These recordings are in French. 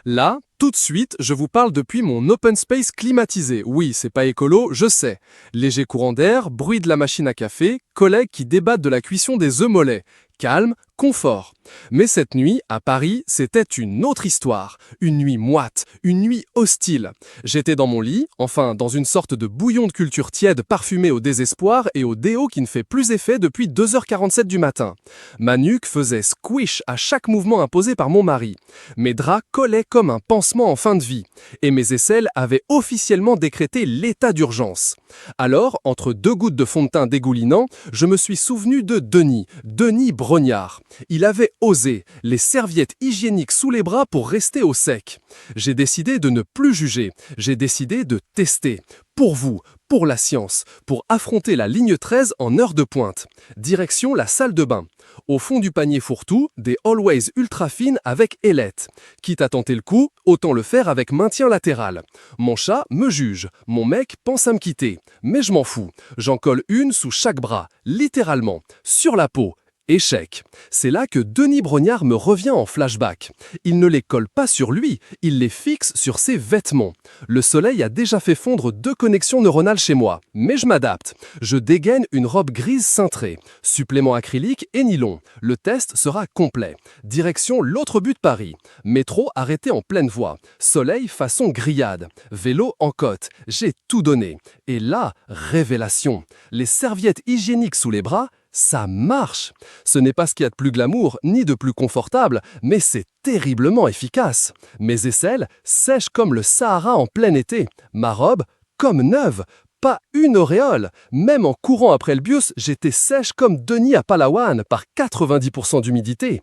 Là, tout de suite, je vous parle depuis mon open space climatisé. Oui, c'est pas écolo, je sais. Léger courant d'air, bruit de la machine à café, collègues qui débattent de la cuisson des œufs mollets. Calme, confort. Mais cette nuit, à Paris, c'était une autre histoire. Une nuit moite, une nuit hostile. J'étais dans mon lit, enfin dans une sorte de bouillon de culture tiède parfumé au désespoir et au déo qui ne fait plus effet depuis 2h47 du matin. Ma nuque faisait squish à chaque mouvement imposé par mon mari. Mes draps collaient comme un pansement en fin de vie. Et mes aisselles avaient officiellement décrété l'état d'urgence. Alors, entre deux gouttes de fond de teint dégoulinant, je me suis souvenu de Denis Brognard. Il avait osé, les serviettes hygiéniques sous les bras pour rester au sec. J'ai décidé de ne plus juger, j'ai décidé de tester. Pour vous, pour la science, pour affronter la ligne 13 en heure de pointe. Direction la salle de bain. Au fond du panier fourre-tout, des Always ultra fines avec ailette. Quitte à tenter le coup, autant le faire avec maintien latéral. Mon chat me juge, mon mec pense à me quitter. Mais je m'en fous, j'en colle une sous chaque bras, littéralement, sur la peau. Échec. C'est là que Denis Brognard me revient en flashback. Il ne les colle pas sur lui, il les fixe sur ses vêtements. Le soleil a déjà fait fondre 2 connexions neuronales chez moi, mais je m'adapte. Je dégaine une robe grise cintrée, supplément acrylique et nylon. Le test sera complet. Direction l'autre but de Paris. Métro arrêté en pleine voie. Soleil façon grillade. Vélo en côte. J'ai tout donné. Et là, révélation. Les serviettes hygiéniques sous les bras, ça marche. Ce n'est pas ce qu'il y a de plus glamour, ni de plus confortable, mais c'est terriblement efficace. Mes aisselles sèches comme le Sahara en plein été. Ma robe, comme neuve. Pas une auréole. Même en courant après le bios, j'étais sèche comme Denis à Palawan, par 90% d'humidité.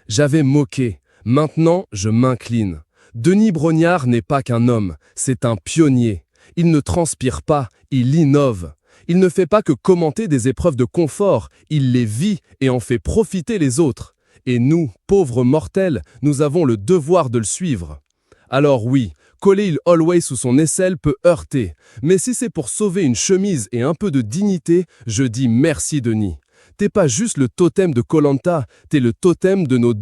J'avais moqué. Maintenant, je m'incline. Denis Brognard n'est pas qu'un homme, c'est un pionnier. Il ne transpire pas, il innove. Il ne fait pas que commenter des épreuves de confort, il les vit et en fait profiter les autres. Et nous, pauvres mortels, nous avons le devoir de le suivre. Alors oui, coller il Always sous son aisselle peut heurter, mais si c'est pour sauver une chemise et un peu de dignité, je dis merci Denis. T'es pas juste le totem de Koh-Lanta, t'es le totem de nos deux